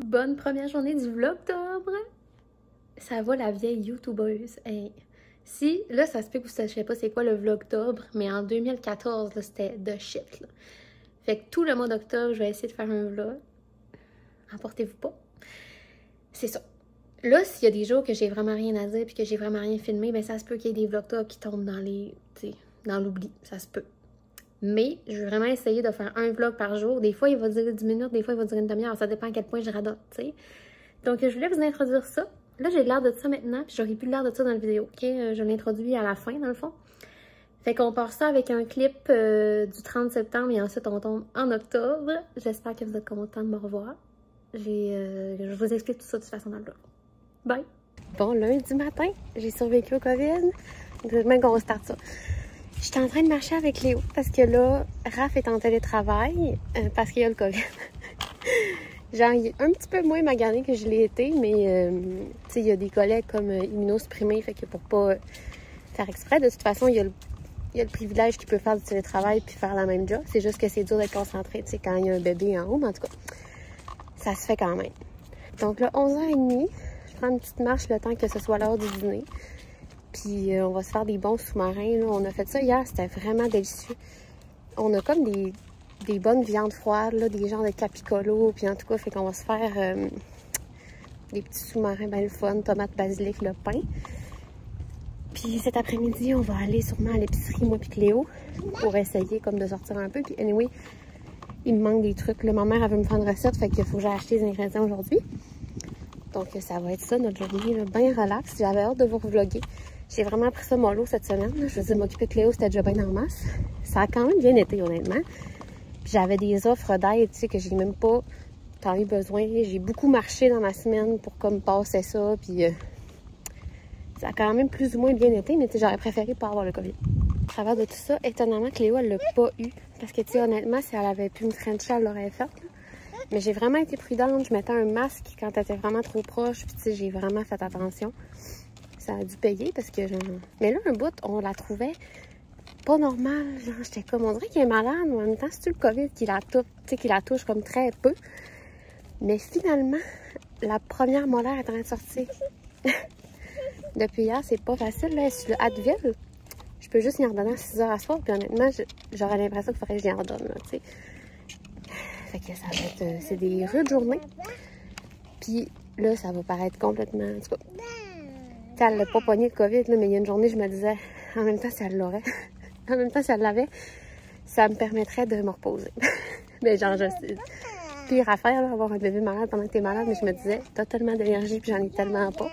Bonne première journée du vlogtobre! Ça va la vieille youtubeuse. Hey. Si, là, ça se peut que vous ne sachiez pas c'est quoi le vlogtobre, mais en 2014, là, c'était de shit. Là. Fait que tout le mois d'octobre, je vais essayer de faire un vlog. Emportez-vous pas. C'est ça. Là, s'il y a des jours que j'ai vraiment rien à dire puis que j'ai vraiment rien filmé, ben ça se peut qu'il y ait des vlogtobres qui tombent dans l'oubli. Ça se peut. Mais je vais vraiment essayer de faire un vlog par jour. Des fois, il va durer 10 minutes, des fois, il va durer une demi-heure. Ça dépend à quel point je radote, tu sais. Donc, je voulais vous introduire ça. Là, j'ai l'air de ça maintenant, puis j'aurais plus l'air de ça dans la vidéo, ok? Je l'introduis à la fin, dans le fond. Fait qu'on part ça avec un clip du 30 septembre et ensuite on tombe en octobre. J'espère que vous êtes contents de me revoir. Je vous explique tout ça de toute façon dans le vlog. Bye! Bon, lundi matin, j'ai survécu au COVID. Même qu'on starte ça. J'étais en train de marcher avec Léo parce que là, Raph est en télétravail parce qu'il y a le COVID. Genre, il est un petit peu moins magané que je l'ai été, mais tu sais, il y a des collègues comme immunosupprimés, fait que pour pas faire exprès, de toute façon, il y a le privilège qu'il peut faire du télétravail puis faire la même job. C'est juste que c'est dur d'être concentré, tu sais, quand il y a un bébé en haut, mais en tout cas, ça se fait quand même. Donc là, 11h30, je prends une petite marche le temps que ce soit l'heure du dîner. Puis on va se faire des bons sous-marins. Là. On a fait ça hier, c'était vraiment délicieux. On a comme des bonnes viandes froides, là, des genres de capicolo. Puis en tout cas, fait qu'on va se faire des petits sous-marins bien le fun, tomates, basilic, le pain. Puis cet après-midi, on va aller sûrement à l'épicerie, moi puis Cléo, pour essayer comme de sortir un peu. Puis anyway, il me manque des trucs. Là, ma mère, elle veut me faire une recette, fait qu'il faut que j'aille acheter les ingrédients aujourd'hui. Donc ça va être ça, notre journée, là, bien relax. J'avais hâte de vous vlogger. J'ai vraiment pris ça mollo cette semaine. Là. Je veux dire, m'occuper de Cléo, c'était déjà bien en masse. Ça a quand même bien été, honnêtement. Puis j'avais des offres d'aide, tu sais, que j'ai même pas tant eu besoin. J'ai beaucoup marché dans ma semaine pour comme passer ça. Puis ça a quand même plus ou moins bien été, mais tu sais, j'aurais préféré pas avoir le COVID. À travers de tout ça, étonnamment, Cléo, elle l'a pas eu. Parce que, tu sais, honnêtement, si elle avait pu me frencher, elle l'aurait fait. Là. Mais j'ai vraiment été prudente. Je mettais un masque quand elle était vraiment trop proche. Puis, tu sais, j'ai vraiment fait attention. Ça a dû payer parce que... Mais là, un bout, on la trouvait pas normale. Genre, j'étais comme, on dirait qu'elle est malade. Mais en même temps, c'est-tu le COVID qui la touche comme très peu. Mais finalement, la première molaire est en train de sortir. Depuis hier, c'est pas facile. Là, sur le Advil, je peux juste y en redonner à 6 heures à soir. Puis honnêtement, j'aurais l'impression qu'il faudrait que je y en redonne, là, tu sais. Fait que ça va être... c'est des rudes journées. Puis là, ça va paraître complètement... En tout cas, elle n'a pas pogné le COVID, là, mais il y a une journée, je me disais, en même temps, si elle l'aurait, en même temps, si elle l'avait, ça me permettrait de me reposer. Mais genre, je sais, pire à faire, là, avoir un bébé malade pendant que t'es malade, mais je me disais, t'as tellement d'énergie, puis j'en ai tellement pas.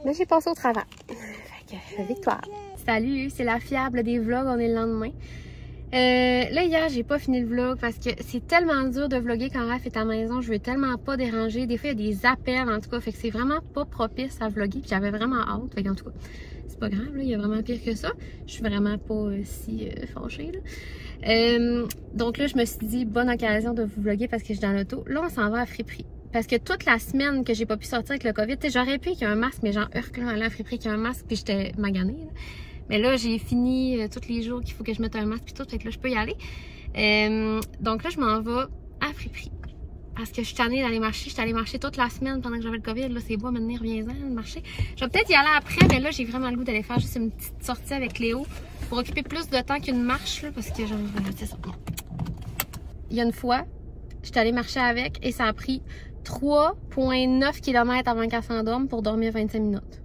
Mais j'ai passé au travers. Fait que, victoire. Salut, c'est la fiable des vlogs, on est le lendemain. Là, hier, j'ai pas fini le vlog parce que c'est tellement dur de vlogger quand Raph est à la maison. Je veux tellement pas déranger. Des fois, il y a des appels, en tout cas. Fait que c'est vraiment pas propice à vlogger. Puis j'avais vraiment hâte. Fait qu'en tout cas, c'est pas grave, là. Il y a vraiment pire que ça. Je suis vraiment pas si fâchée, là. Donc là, je me suis dit, bonne occasion de vous vlogger parce que je suis dans l'auto. Là, on s'en va à friperie. Parce que toute la semaine que j'ai pas pu sortir avec le COVID, tu sais, j'aurais pu qu'il y ait un masque, mais genre, là, à la friperie qu'il y a un masque, puis j'étais maganée, là. Mais là, j'ai fini tous les jours qu'il faut que je mette un masque puis tout, fait que là, je peux y aller. Donc là, je m'en vais à friperie. Parce que je suis tannée d'aller marcher. Je suis allée marcher toute la semaine pendant que j'avais le COVID. Là, c'est beau, maintenant, reviens-en, marcher. Je vais peut-être y aller après, mais là, j'ai vraiment le goût d'aller faire juste une petite sortie avec Léo pour occuper plus de temps qu'une marche, là, parce que genre, c'est ça. Il y a une fois, je suis allée marcher avec et ça a pris 3,9 km avant qu'elle s'endorme pour dormir 25 minutes.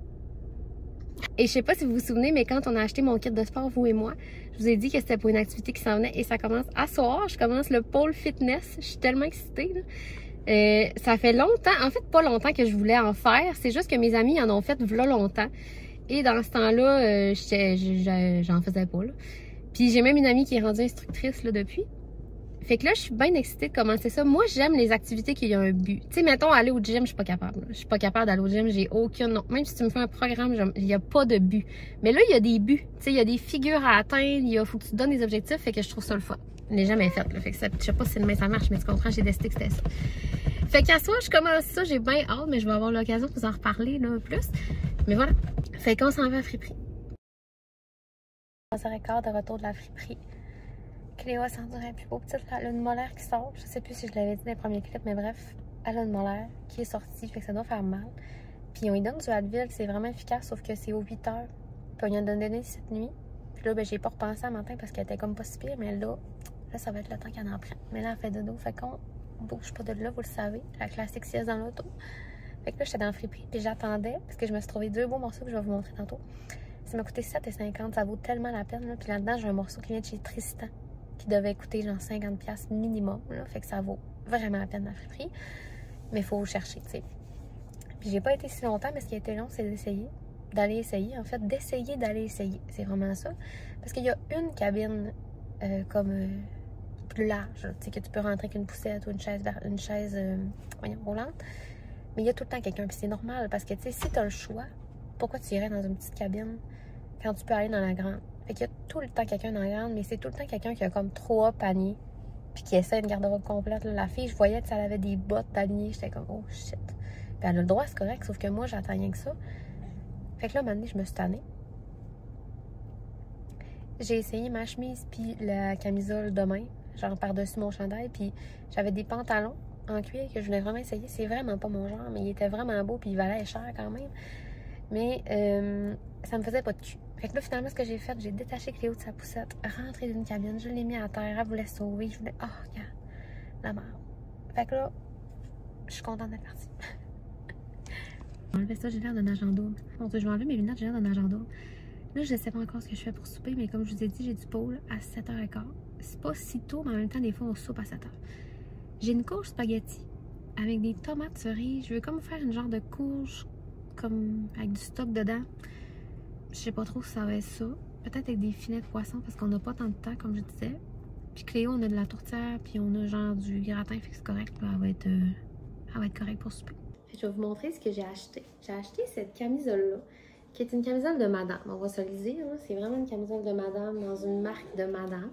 Et je sais pas si vous vous souvenez, mais quand on a acheté mon kit de sport, vous et moi, je vous ai dit que c'était pour une activité qui s'en venait et ça commence à soir. Je commence le pôle fitness. Je suis tellement excitée, là. Ça fait longtemps, en fait pas longtemps que je voulais en faire. C'est juste que mes amis en ont fait v'là longtemps. Et dans ce temps-là, j'en faisais pas, là. Puis j'ai même une amie qui est rendue instructrice là, depuis. Fait que là, je suis bien excitée de commencer ça. Moi, j'aime les activités qui ont un but. Tu sais, mettons, aller au gym, je suis pas capable. Je suis pas capable d'aller au gym, j'ai aucune... Non. Même si tu me fais un programme, il n'y a pas de but. Mais là, il y a des buts. Tu sais, il y a des figures à atteindre, il faut que tu te donnes des objectifs, fait que je trouve ça le fun. Je l'ai jamais fait, là. Fait que ça, je sais pas si demain ça marche, mais tu comprends, j'ai décidé que c'était ça. Fait qu'à soir, je commence ça, j'ai bien hâte, mais je vais avoir l'occasion de vous en reparler, là, plus. Mais voilà. Fait qu'on s'en va à friperie. 3h15 de retour de la friperie. Cléo s'en dirait plus beau. Petite, là, une molaire qui sort. Je sais plus si je l'avais dit dans les premiers clips, mais bref. elle a une molaire qui est sortie, fait que ça doit faire mal. Puis on lui donne du Advil, c'est vraiment efficace, sauf que c'est aux 8 heures. Puis on lui a donné cette nuit. Puis là, ben, j'ai pas repensé à matin parce qu'elle était comme pas si pire, mais là, ça va être le temps qu'elle en prenne. Mais là, elle fait dodo, fait qu'on bouge pas de là, vous le savez. La classique sieste dans l'auto. Fait que là, j'étais dans le friperie, puis j'attendais, parce que je me suis trouvé 2 beaux morceaux que je vais vous montrer tantôt. Ça m'a coûté 7,50, ça vaut tellement la peine. Là. Puis là-dedans, j'ai un morceau qui vient de chez Tristan, qui devait coûter genre 50$ minimum. Là. Fait que ça vaut vraiment la peine la friperie. Mais il faut chercher, tu sais. Puis j'ai pas été si longtemps, mais ce qui a été long, c'est d'essayer. D'aller essayer, en fait, d'essayer d'aller essayer. C'est vraiment ça. Parce qu'il y a une cabine plus large, tu sais, que tu peux rentrer avec une poussette ou une chaise roulante. Mais il y a tout le temps quelqu'un, puis c'est normal, parce que, tu sais, si tu as le choix, pourquoi tu irais dans une petite cabine quand tu peux aller dans la grande? Fait qu'il y a tout le temps quelqu'un dans la grande, mais c'est tout le temps quelqu'un qui a comme 3 paniers, puis qui essaie une garde-robe complète. Là. La fille, je voyais que ça avait des bottes alignées, j'étais comme, oh shit. Puis elle a le droit, c'est correct, sauf que moi, j'attends rien que ça. Fait que là, maintenant, je me suis tannée. J'ai essayé ma chemise, puis la camisole de main, genre par-dessus mon chandail, puis j'avais des pantalons en cuir que je voulais vraiment essayer. C'est vraiment pas mon genre, mais il était vraiment beau, puis il valait cher quand même. Mais ça me faisait pas de cul. Fait que là, finalement, ce que j'ai fait, j'ai détaché Cléo de sa poussette, rentré d'une cabine, je l'ai mis à terre, elle voulait sauver, je voulais... Oh, regarde, la merde. Fait que là, je suis contente d'être partie. Je vais enlever ça, j'ai l'air d'un agent double. Bon, je vais enlever mes lunettes, j'ai l'air d'un agent double. Là, je sais pas encore ce que je fais pour souper, mais comme je vous ai dit, j'ai du pôle à 7h15. C'est pas si tôt, mais en même temps, des fois, on soupe à 7h. J'ai une courge spaghetti avec des tomates cerises. Je veux comme faire une genre de courge comme avec du stock dedans. Je sais pas trop si ça va être ça. Peut-être avec des filets de poisson parce qu'on n'a pas tant de temps, comme je disais. Puis Cléo, on a de la tourtière, puis on a genre du gratin, fait que c'est correct. Là, elle va être correcte pour souper. Je vais vous montrer ce que j'ai acheté. J'ai acheté cette camisole-là, qui est une camisole de madame. On va se le dire, c'est vraiment une camisole de madame dans une marque de madame.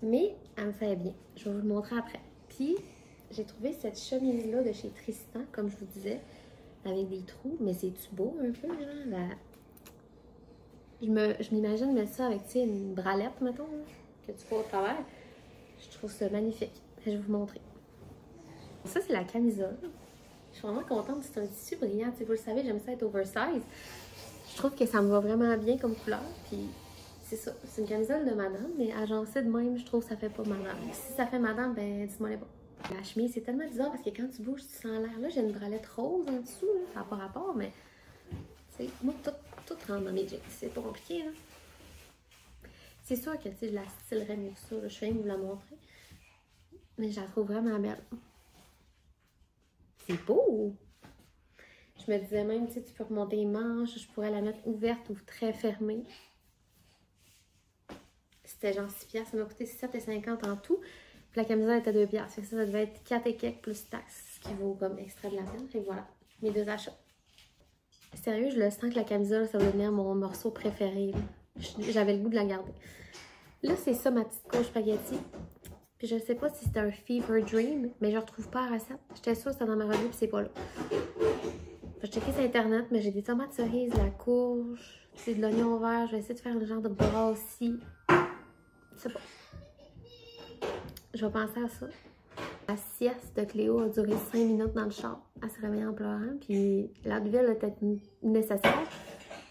Mais elle me fait bien. Je vais vous le montrer après. Puis, j'ai trouvé cette chemise-là de chez Tristan, comme je vous disais, avec des trous. Mais c'est-tu beau un peu, genre? Là? Je m'imagine mettre ça avec, tu sais, une bralette, mettons, là, que tu fais au travers. Je trouve ça magnifique. Je vais vous montrer. Ça, c'est la camisole. Je suis vraiment contente. C'est un tissu brillant. Tu sais, vous le savez, j'aime ça être oversize. Je trouve que ça me va vraiment bien comme couleur. Puis, c'est ça. C'est une camisole de madame, mais agencée de même, je trouve que ça fait pas madame. Si ça fait madame, ben, dis-moi les bons. La chemise, c'est tellement bizarre parce que quand tu bouges, tu sens l'air. Là, j'ai une bralette rose en dessous, là. Ça n'a pas rapport, mais, tu sais, moi, tout rentre dans mes jeans. C'est pas compliqué, là. C'est sûr que, tu sais, je la stylerais mieux que ça. Là. Je viens de vous la montrer. Mais je la trouve vraiment belle. C'est beau! Je me disais même, tu sais, tu peux remonter les manches, je pourrais la mettre ouverte ou très fermée. C'était genre 6$, ça m'a coûté 7,50 en tout. Puis la camisole était 2$. Fait que ça devait être 4 et quelques plus taxes, ce qui vaut comme extra de la peine. Fait que voilà, mes 2 achats. Sérieux, je le sens que la camisole, ça va devenir mon morceau préféré. J'avais le goût de la garder. Là, c'est ça ma petite courge spaghetti. Puis je sais pas si c'était un fever dream, mais je retrouve pas la recette. J'étais sûre que c'était dans ma revue, puis c'est pas là. J'ai checké sur internet, mais j'ai des tomates cerises, de la courge, c'est de l'oignon vert. Je vais essayer de faire un genre de brasserie. Je sais pas. Je vais penser à ça. La sieste de Cléo a duré 5 minutes dans le char. Elle s'est réveillée en pleurant, puis l'Advil était nécessaire.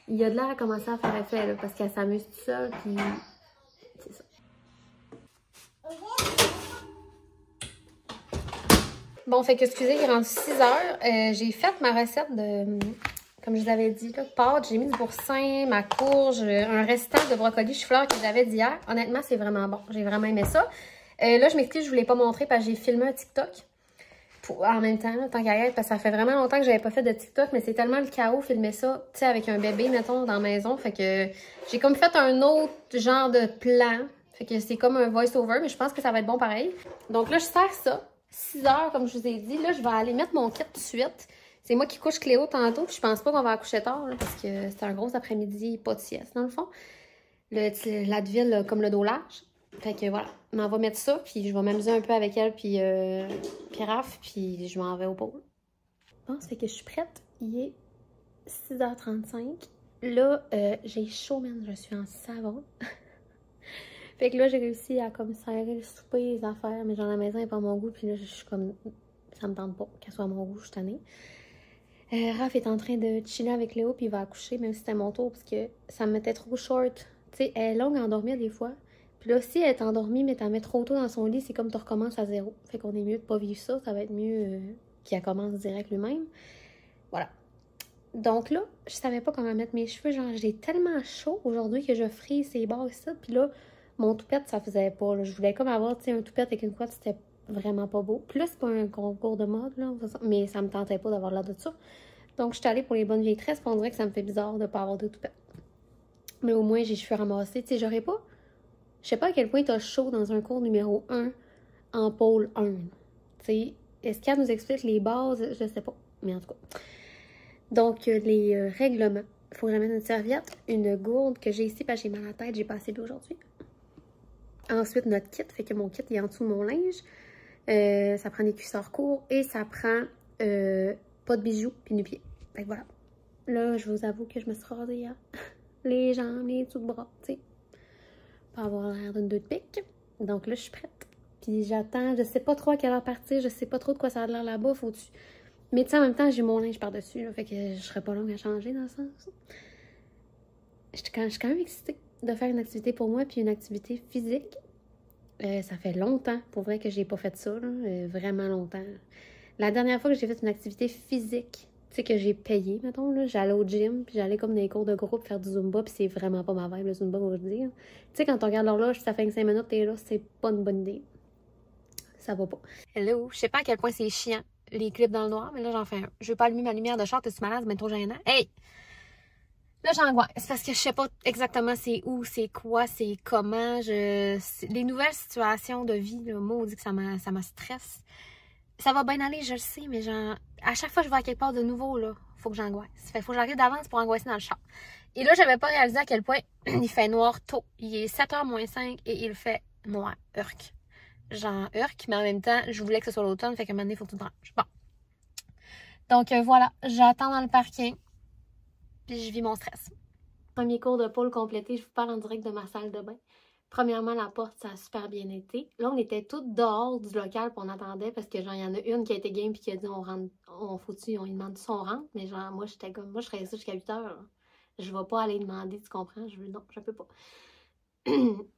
Il y a de l'air à commencer à faire effet, là, parce qu'elle s'amuse toute seule, puis c'est ça. Bon, fait que excusez, il est rendu 6h. J'ai fait ma recette de, comme je vous avais dit, là, pâte. J'ai mis du boursin, ma courge, un restant de brocoli chou-fleur que j'avais d'hier. Honnêtement, c'est vraiment bon. J'ai vraiment aimé ça. Là, je m'excuse, je ne vous l'ai pas montré parce que j'ai filmé un TikTok. En même temps, là, tant qu'à y être, parce que ça fait vraiment longtemps que j'avais pas fait de TikTok, mais c'est tellement le chaos filmer ça, tu sais, avec un bébé, mettons, dans la maison. Fait que j'ai comme fait un autre genre de plan. Fait que c'est comme un voice-over, mais je pense que ça va être bon pareil. Donc là, je sers ça. 6h, comme je vous ai dit. Là, je vais aller mettre mon kit tout de suite. C'est moi qui couche Cléo tantôt, puis je pense pas qu'on va accoucher tard, là, parce que c'est un gros après-midi, pas de sieste, dans le fond. L'Advil, comme le dos large. Fait que voilà, on va mettre ça, puis je vais m'amuser un peu avec elle, puis Raph, puis je m'en vais au pôle. Bon, ça fait que je suis prête. Il est 6h35. Là, j'ai chaud, man. Je suis en savon. Fait que là, j'ai réussi à comme serrer le souper, les affaires, mais genre la maison n'est pas à mon goût, puis là, je suis comme Ça me tente pas qu'elle soit à mon goût, je suis tannée. Raph est en train de chiller avec Léo, puis il va accoucher, même si c'était mon tour, parce que ça me mettait trop short. Tu sais, elle est longue à endormir des fois. Puis là, si elle est endormie, mais t'en mets trop tôt dans son lit, c'est comme tu recommences à zéro. Fait qu'on est mieux de pas vivre ça. Ça va être mieux qu'elle commence direct lui-même. Voilà. Donc là, je savais pas comment mettre mes cheveux. Genre, j'ai tellement chaud aujourd'hui que je frise ces bords et ça. Puis là, mon toupette, ça faisait pas. Là. Je voulais comme avoir, tu sais, un toupette avec une couette, c'était vraiment pas beau. Puis là, c'est pas un concours de mode, là, mais ça me tentait pas d'avoir l'air de ça. Donc, je suis allée pour les bonnes vieilles tresses, puis on dirait que ça me fait bizarre de pas avoir de toupette. Mais au moins, j'ai les cheveux ramassés. Tu sais, j'aurais pas... Je sais pas à quel point t'as chaud dans un cours numéro 1 en pôle 1. Tu sais, est-ce qu'elle nous explique les bases? Je sais pas. Mais en tout cas. Donc, les règlements. Il faut que j'amène une serviette, une gourde que j'ai ici parce que j'ai mal à la tête, j'ai pas assez bu aujourd'hui. Ensuite, notre kit, fait que mon kit est en dessous de mon linge. Ça prend des cuissards courts et ça prend pas de bijoux puis nu-pieds. Fait que voilà. Là, je vous avoue que je me suis rasée hier. Les jambes, les dessous de bras, tu sais. Pour avoir l'air d'une deux de pique. Donc là, je suis prête. Puis j'attends, je sais pas trop à quelle heure partir, je sais pas trop de quoi ça a l'air là-bas, faut-tu... Mais tu sais, en même temps, j'ai mon linge par-dessus, là, fait que je serais pas longue à changer dans le sens. Je suis quand même excitée de faire une activité pour moi, puis une activité physique. Ça fait longtemps, pour vrai, que j'ai pas fait ça, là, vraiment longtemps. La dernière fois que j'ai fait une activité physique, tu sais, que j'ai payé, mettons, là, j'allais au gym, puis j'allais comme dans les cours de groupe faire du Zumba, puis c'est vraiment pas ma vibe, le Zumba, on va dire. Tu sais, quand on regarde l'horloge, ça fait 5 minutes, t'es là, c'est pas une bonne idée. Ça va pas. Hello, je sais pas à quel point c'est chiant, les clips dans le noir, mais là, j'en fais un. Je veux pas allumer ma lumière de char, t'es-tu malade, c'est bien trop gênant. Hey! Là, j'angoisse. C'est parce que je sais pas exactement c'est où, c'est quoi, c'est comment. Les nouvelles situations de vie, le mot dit que ça me stresse. Ça va bien aller, je le sais, mais genre, à chaque fois que je vais à quelque part de nouveau, là, faut que j'angoisse. Fait faut que j'arrive d'avance pour angoisser dans le char. Et là, j'avais pas réalisé à quel point il fait noir tôt. Il est 7h moins 5 et il fait noir. Urk. Genre, urk, mais en même temps, je voulais que ce soit l'automne, fait qu'à un moment donné, il faut que tu te ranges. Bon. Donc, voilà, j'attends dans le parking, puis je vis mon stress. Premier cours de pôle complété, je vous parle en direct de ma salle de bain. Premièrement, la porte, ça a super bien été. Là, on était toutes dehors du local, puis on attendait, parce que genre, il y en a une qui a été game, puis qui a dit, on rentre, on lui demande si on rentre, mais genre, moi, j'étais comme, moi, je serais ici jusqu'à 8h. Là. Je vais pas aller demander, tu comprends? Non, je peux pas.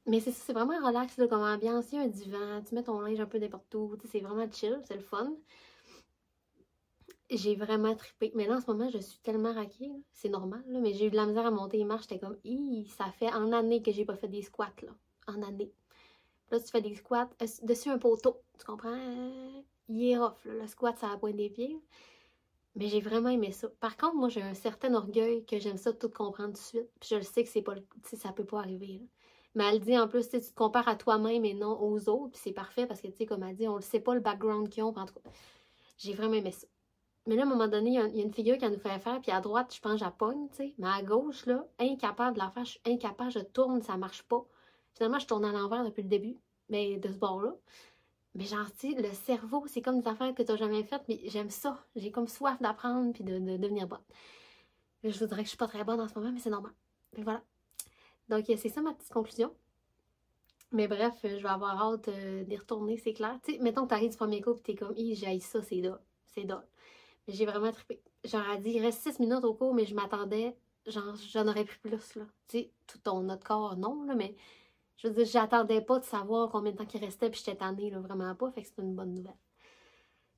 Mais c'est ça, c'est vraiment relax, là, comme ambiance. Il y a un divan, tu mets ton linge un peu n'importe où, c'est vraiment chill, c'est le fun. J'ai vraiment trippé. Mais là, en ce moment, je suis tellement raquée. C'est normal, là, mais j'ai eu de la misère à monter les marches. J'étais comme, ça fait en année que j'ai pas fait des squats, là. En année. Là, tu fais des squats dessus un poteau. Tu comprends? Il est rough, là. Le squat, ça a la pointe des pieds. Mais j'ai vraiment aimé ça. Par contre, moi, j'ai un certain orgueil que j'aime ça tout comprendre tout de suite. Puis je le sais que c'est pas ça peut pas arriver, là. Mais elle dit en plus, tu te compares à toi-même et non aux autres. Puis c'est parfait parce que, tu sais, comme elle dit, on le sait pas le background qu'ils ont. En tout cas, j'ai vraiment aimé ça. Mais là, à un moment donné, il y a une figure qui a nous fait faire, puis à droite, je pense, j'appogne, tu sais. Mais à gauche, là, incapable de la faire, je suis incapable, je tourne, ça marche pas. Finalement, je tourne à l'envers depuis le début, mais de ce bord-là. Mais genre, tu sais, le cerveau, c'est comme des affaires que tu n'as jamais faites, mais j'aime ça. J'ai comme soif d'apprendre puis de devenir bonne. Je vous dirais que je suis pas très bonne en ce moment, mais c'est normal. Et voilà. Donc, c'est ça ma petite conclusion. Mais bref, je vais avoir hâte d'y retourner, c'est clair. Tu sais, mettons que tu arrives du premier coup et tu es comme, j'haïs ça, c'est dole. C'est dole. J'ai vraiment trippé. Genre, elle dit, il reste 6 minutes au cours, mais je m'attendais, genre, j'en aurais pris plus, là. Tu sais, tout notre corps, non, là, mais je veux dire, j'attendais pas de savoir combien de temps il restait, puis j'étais tannée, là, vraiment pas, fait que c'est une bonne nouvelle.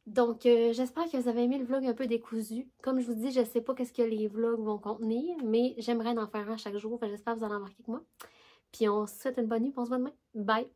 Donc, j'espère que vous avez aimé le vlog un peu décousu. Comme je vous dis, je sais pas qu'est-ce que les vlogs vont contenir, mais j'aimerais en faire un chaque jour, j'espère que vous allez en marquer que moi. Puis on se souhaite une bonne nuit, on se voit demain. Bye!